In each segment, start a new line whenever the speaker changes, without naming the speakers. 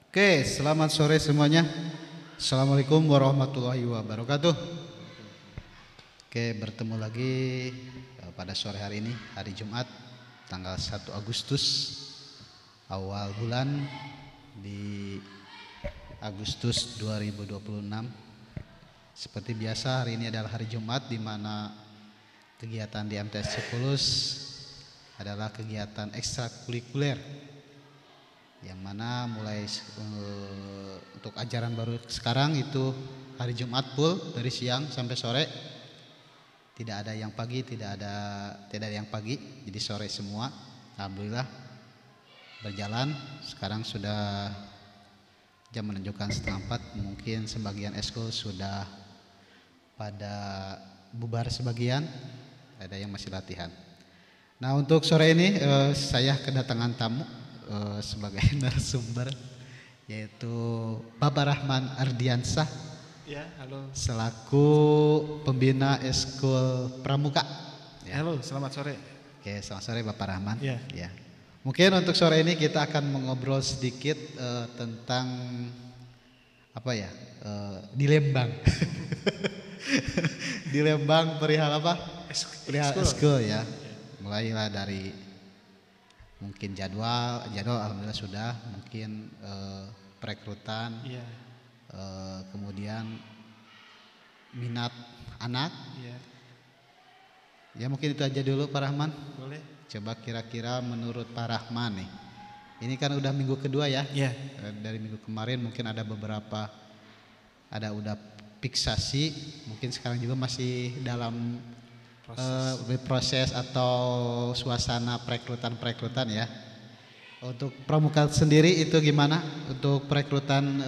Oke, selamat sore semuanya. Assalamualaikum warahmatullahi wabarakatuh. Oke, bertemu lagi pada sore hari ini, hari Jumat, tanggal 1 Agustus, awal bulan di Agustus 2026. Seperti biasa, hari ini adalah hari Jumat di mana kegiatan di MTS Cikulus adalah kegiatan ekstrakurikuler yang mana mulai untuk ajaran baru sekarang itu hari Jumat full dari siang sampai sore, tidak ada yang pagi, tidak ada yang pagi, jadi sore semua. Alhamdulillah berjalan. Sekarang sudah jam menunjukkan 3:30, mungkin sebagian eskul sudah pada bubar sebagian, ada yang masih latihan. Nah, untuk sore ini saya kedatangan tamu sebagai narasumber, yaitu Bapak Rahman Ardiansah,
ya, halo.
Selaku pembina Eskul Pramuka.
Ya. Halo, selamat sore.
Oke, selamat sore Bapak Rahman.
Ya.
Ya. Mungkin untuk sore ini kita akan mengobrol sedikit tentang apa ya, di Lembang. Di Lembang perihal apa? Perihal eskul ya. Mulailah dari mungkin jadwal alhamdulillah sudah, mungkin perekrutan,
ya.
Kemudian minat anak, ya mungkin itu aja dulu Pak Rahman.
Boleh.
Coba kira-kira menurut Pak Rahman nih, ini kan udah minggu kedua ya, dari minggu kemarin mungkin ada beberapa, udah fiksasi, mungkin sekarang juga masih dalam proses atau suasana perekrutan ya. Untuk pramuka sendiri itu gimana untuk perekrutan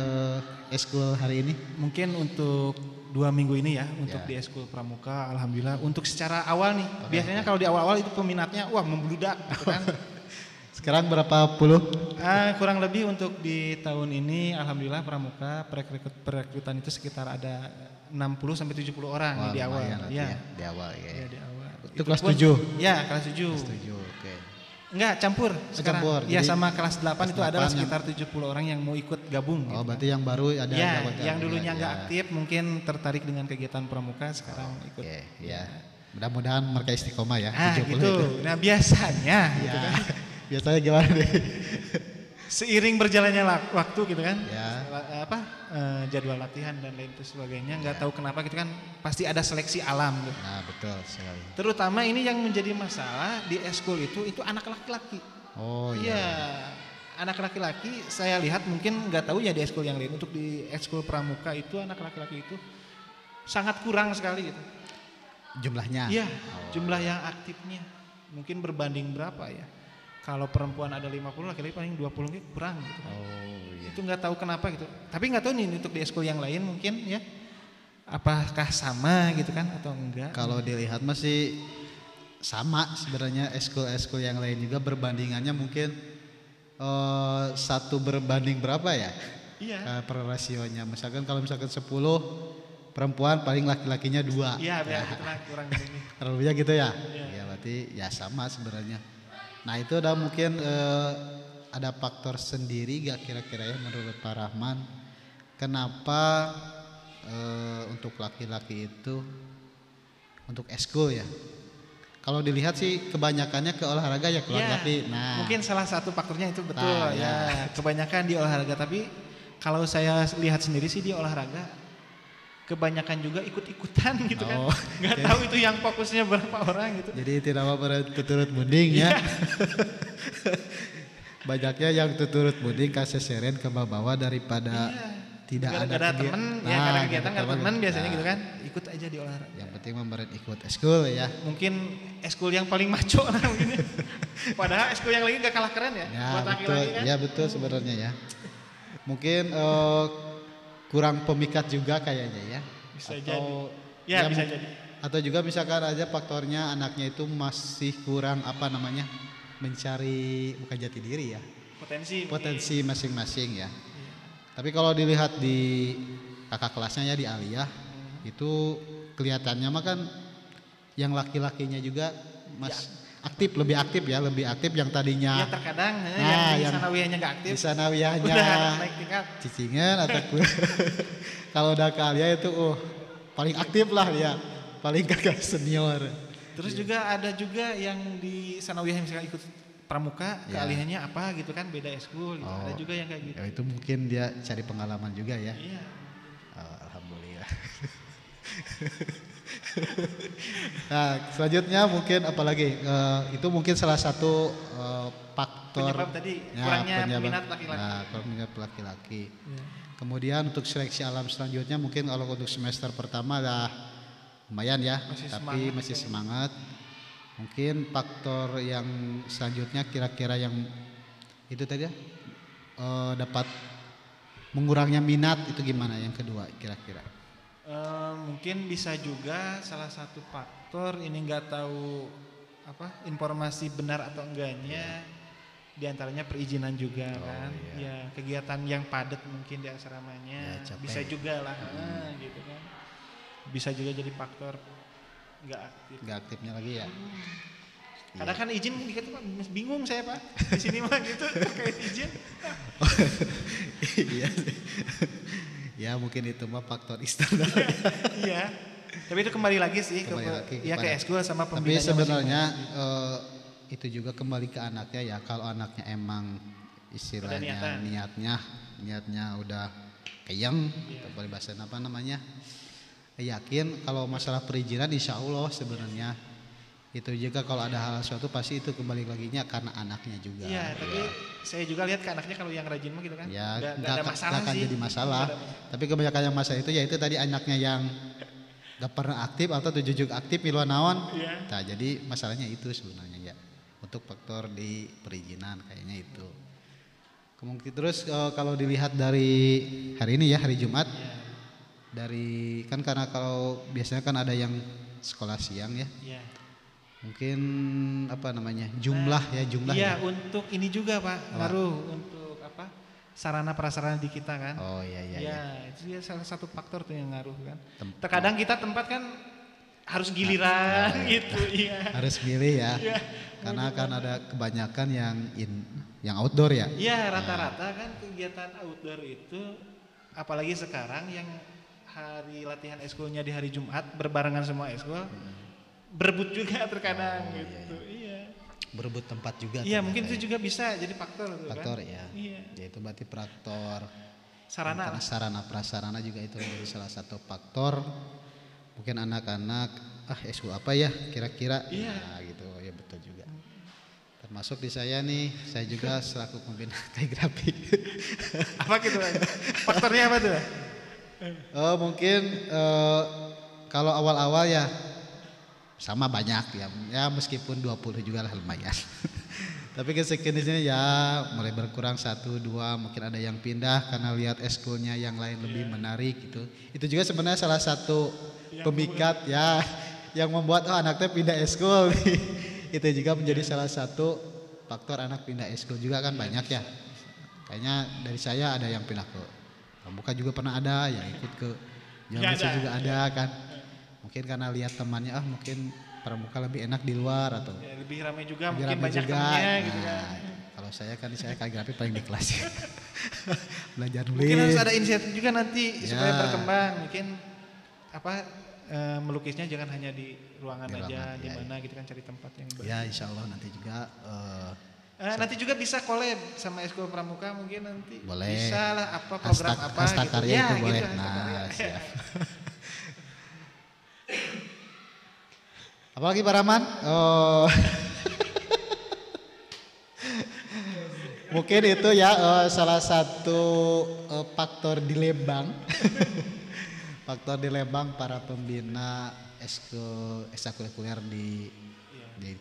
eskul hari ini?
Mungkin untuk 2 minggu ini ya, untuk di eskul pramuka, alhamdulillah. Untuk secara awal nih, biasanya kalau di awal-awal itu peminatnya membludak gitu kan.
Sekarang berapa puluh?
Kurang lebih untuk di tahun ini alhamdulillah pramuka perekrutan itu sekitar ada 60 sampai 70 orang di awal.
Ya. Di awal ya.
Ya, di awal.
Itu kelas 7.
Ya, kelas 7.
Kelas 7, oke.
Enggak, campur sekarang.
Campur.
Ya, sama kelas 8 itu adalah
yang
sekitar 70 orang yang mau ikut gabung.
Oh, gitu. Berarti yang baru ada
yang dulunya enggak aktif mungkin tertarik dengan kegiatan pramuka sekarang ikut.
Oke, ya. Mudah-mudahan mereka istiqomah ya.
Gitu. Itu. Nah, biasanya gitu kan.
Biasanya gimana nih?
Seiring berjalannya waktu gitu kan, jadwal latihan dan lain sebagainya, nggak tahu kenapa gitu kan, pasti ada seleksi alam gitu.
Nah, betul sekali.
Terutama ini yang menjadi masalah di eskul itu anak laki-laki.
Oh iya.
Anak laki-laki saya lihat mungkin nggak tahu ya di eskul yang lain, untuk di eskul pramuka itu anak laki-laki itu sangat kurang sekali gitu.
Jumlahnya?
Iya, jumlah yang aktifnya mungkin berbanding berapa ya? Kalau perempuan ada 50, laki-laki paling 20 gitu, kurang gitu.
Oh iya.
Itu nggak tahu kenapa gitu. Tapi nggak tahu nih untuk di eskul yang lain mungkin ya. Apakah sama gitu kan atau enggak?
Kalau dilihat masih sama sebenarnya, eskul-eskul yang lain juga berbandingannya mungkin 1 berbanding berapa ya?
Iya.
Per rasionya. Misalkan kalau 10 perempuan paling laki-lakinya 2.
Iya, betul, kurang ini.
Terlalunya gitu ya?
Iya.
Ya berarti ya sama sebenarnya. Nah, itu udah mungkin ada faktor sendiri gak kira-kira ya menurut Pak Rahman, kenapa untuk laki-laki itu untuk eskul ya? Kalau dilihat sih kebanyakannya ke olahraga ya, laki-laki. Nah,
mungkin salah satu faktornya itu betul ya. Kebanyakan di olahraga, tapi kalau saya lihat sendiri sih di olahraga kebanyakan juga ikut-ikutan gitu kan. Nggak tahu itu yang fokusnya berapa orang gitu.
Jadi tidak mau berturut munding ya. Banyaknya yang tuturut munding kasih seren ke bawah daripada tidak ada
teman, ada kegiatan nggak teman biasanya gitu kan. Ikut aja di olahraga.
Yang penting memberi ikut eskul ya.
Mungkin eskul yang paling maco lah mungkin. Padahal eskul yang lain nggak kalah keren ya.
Buat laki-laki kan. Ya betul sebenarnya ya. Mungkin kurang pemikat juga kayaknya ya.
Bisa jadi. Ya, bisa jadi.
Atau juga misalkan aja faktornya anaknya itu masih kurang mencari bukan jati diri ya. Potensi masing-masing ya. Tapi kalau dilihat di kakak kelasnya ya di Aliyah, itu kelihatannya mah kan yang laki-lakinya juga lebih aktif yang tadinya.
Ya terkadang yang di sanawiyahnya nggak aktif.
Di sanawiyahnya
naik tingkat.
Cicingan atau kalau udah ke Alia itu paling aktif lah dia, paling kakak senior.
Terus juga ada juga yang di sanawiyah misalkan ikut pramuka, keahliannya apa gitu kan, beda eskul gitu. Ada juga yang kayak gitu.
Ya, itu mungkin dia cari pengalaman juga ya.
Iya.
Alhamdulillah. Nah, selanjutnya mungkin apalagi itu mungkin salah satu faktor
penyebab tadi kurangnya minat laki-laki.
Nah, kurang minat laki-laki. Ya. Kemudian untuk seleksi alam selanjutnya mungkin kalau untuk semester pertama lah lumayan ya, tapi masih semangat. Mungkin faktor yang selanjutnya kira-kira yang itu tadi ya, dapat mengurangnya minat itu gimana yang kedua kira-kira?
Mungkin bisa juga salah satu faktor ini nggak tahu informasi benar atau enggaknya, diantaranya perizinan juga kan, ya kegiatan yang padat mungkin di asramanya bisa juga lah, gitu kan, bisa juga jadi faktor nggak
aktifnya lagi ya.
Kadang kan izin dikit Pak, bingung saya Pak di sini mah gitu kayak izin.
Iya. Ya mungkin itu mah faktor eksternal.
Iya. Tapi itu kembali lagi sih ke eskul sama pembinanya.
Tapi sebenarnya itu juga kembali ke anaknya ya. Kalau anaknya emang istilahnya niatnya udah keyang, atau bahasa apa namanya? Yakin kalau masalah perizinan insya Allah sebenarnya itu juga kalau ada hal suatu pasti itu kembali laginya karena anaknya juga.
Iya, tapi saya juga lihat ke anaknya kalau yang rajin mah gitu kan.
Ya,
nggak ada masalah
akan
sih.
jadi masalah. Tapi kebanyakan yang masalah itu ya itu tadi anaknya yang gak pernah aktif atau tujuh aktif miluan naon. Iya. Nah, jadi masalahnya itu sebenarnya ya. Untuk faktor di perizinan kayaknya itu. Kemungkinan terus kalau dilihat dari hari ini ya, hari Jumat. Ya. Dari kan karena kalau biasanya kan ada yang sekolah siang ya. Iya. Mungkin jumlah.
Iya, untuk ini juga Pak, ngaruh untuk sarana prasarana di kita kan.
Oh iya.
Ya, itu ya salah satu faktor tuh yang ngaruh kan. Terkadang kita tempat kan harus giliran gitu, iya.
Harus milih ya. Iya. Karena kan ada kebanyakan yang outdoor ya.
Iya, rata-rata kan kegiatan outdoor itu apalagi sekarang yang hari latihan eskulnya di hari Jumat berbarengan semua eskul. Berebut juga terkadang gitu. Iya.
Berebut tempat juga.
Iya, mungkin itu juga bisa jadi faktor tuh
faktor
kan?
Ya.
Iya.
Ya itu berarti faktor
sarana.
Karena sarana prasarana juga itu menjadi salah satu faktor. Mungkin anak-anak eskul apa ya kira-kira.
Iya.
Nah, gitu. Ya betul juga. Termasuk di saya nih, saya juga selaku pembina kaligrafi.
Apa gitu? Faktornya apa tuh?
Mungkin kalau awal-awal ya sama banyak ya meskipun 20 juga lah lumayan. Tapi kesekiannya ya mulai berkurang 1, 2, mungkin ada yang pindah karena lihat eskulnya yang lain lebih menarik gitu. Itu juga sebenarnya salah satu pemikat ya yang membuat anaknya pindah eskul. Itu juga menjadi salah satu faktor anak pindah eskul juga kan banyak ya. Kayaknya dari saya ada yang pindah ke pramuka juga pernah ada, yang ikut ke Jawa juga ada kan. Mungkin karena lihat temannya mungkin pramuka lebih enak di luar atau
lebih ramai juga, mungkin banyak temannya gitu kan.
Kalau saya kaligrafi paling di kelas. Belajar nulis.
Mungkin harus ada inisiatif juga nanti supaya berkembang. Mungkin melukisnya jangan hanya di ruangan aja, di mana gitu kan, cari tempat yang baik.
Ya, insya Allah nanti juga
nanti juga bisa collab sama eskul pramuka mungkin nanti.
Boleh.
Bisa lah program apa gitu.
Karya itu boleh.
Gitu,
nah, siap. Apalagi Pak Rahman? Mungkin itu ya salah satu faktor di Lembang. Faktor di Lembang para pembina ekstrakurikuler di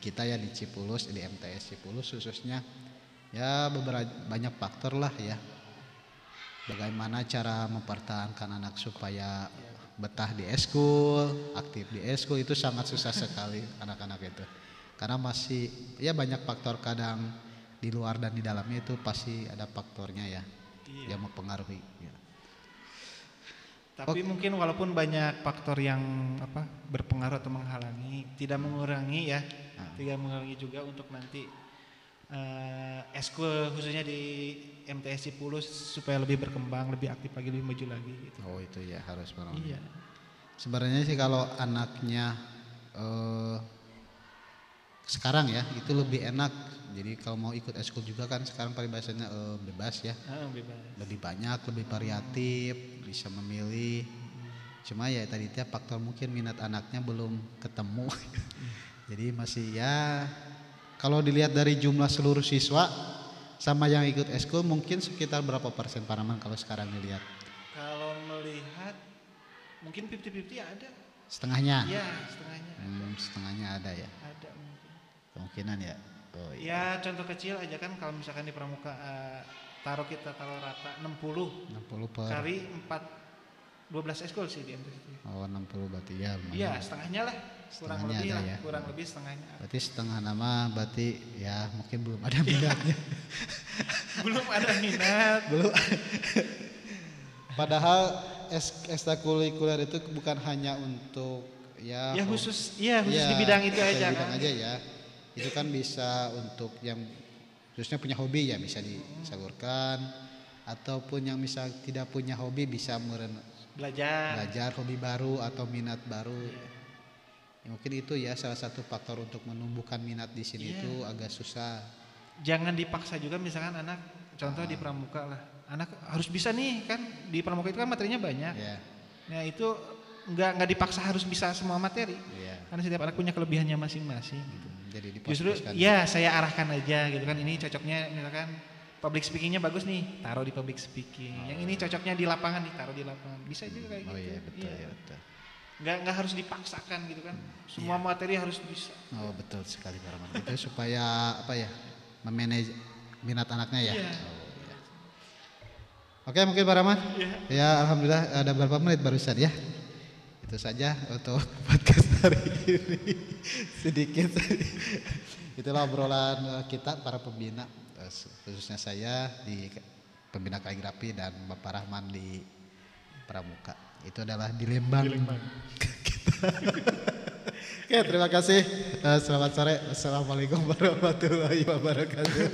kita ya di Cipulus, di MTS Cipulus khususnya. Ya banyak faktor lah ya. Bagaimana cara mempertahankan anak supaya betah di eskul, aktif di eskul itu sangat susah sekali anak-anak itu. Karena masih ya banyak faktor, kadang di luar dan di dalamnya itu pasti ada faktornya ya yang mempengaruhi. Ya.
Tapi mungkin walaupun banyak faktor yang berpengaruh atau menghalangi, tidak mengurangi ya, tidak mengurangi juga untuk nanti eskul khususnya di MTS Cipulus supaya lebih berkembang, lebih aktif lagi, lebih maju lagi gitu.
Oh itu ya harus banget.
Iya.
Sebenarnya sih kalau anaknya sekarang ya itu lebih enak. Jadi kalau mau ikut eskul juga kan sekarang paribasanya bebas ya.
Bebas.
Lebih banyak, lebih variatif, bisa memilih. Cuma ya tadi tiap faktor mungkin minat anaknya belum ketemu. Jadi masih ya kalau dilihat dari jumlah seluruh siswa sama yang ikut eskul mungkin sekitar berapa persen Pak Rahman kalau sekarang dilihat?
Kalau melihat mungkin 50-50 ada.
Setengahnya?
Iya, setengahnya.
Setengahnya ada ya?
Ada mungkin.
Kemungkinan ya? Oh, iya.
Ya contoh kecil aja kan kalau misalkan di pramuka taruh rata 60
per
kali 12 eskul sih di MTS.
Oh 60 berarti ya lumayan.
Iya setengahnya lah, kurang
Setengahnya
lebih
ada
lah,
ya.
kurang lebih setengahnya.
Berarti setengah nama berarti ya mungkin belum ada minatnya.
Belum ada minat.
Belum. Padahal ekstrakurikuler itu bukan hanya untuk ya
khusus di bidang itu aja
bidang
kan.
aja ya. Itu kan bisa untuk yang khususnya punya hobi ya bisa disalurkan ataupun yang misal tidak punya hobi bisa belajar hobi baru atau minat baru. Ya, mungkin itu ya salah satu faktor untuk menumbuhkan minat di sini itu agak susah.
Jangan dipaksa juga misalkan anak contoh di pramuka lah. Anak harus bisa nih kan di pramuka itu kan materinya banyak. Nah itu nggak dipaksa harus bisa semua materi. Karena setiap anak punya kelebihannya masing-masing gitu.
Jadi
justru saya arahkan aja gitu kan, ini cocoknya misalkan public speakingnya bagus nih, taruh di public speaking. Yang ini cocoknya di lapangan nih, taruh di lapangan. Bisa juga kayak gitu.
Iya betul ya betul.
Nggak harus dipaksakan gitu kan. Semua materi harus bisa.
Oh betul sekali Pak Rahman. Itu supaya memanage minat anaknya ya. Oke mungkin Pak Rahman. Ya alhamdulillah ada berapa menit barusan ya. Itu saja untuk podcast hari ini. Sedikit. Itulah obrolan kita para pembina, khususnya saya di pembina kaligrafi dan Bapak Rahman di pramuka. Itu adalah di Lembang. Oke, terima kasih. Selamat sore. Assalamualaikum warahmatullahi wabarakatuh.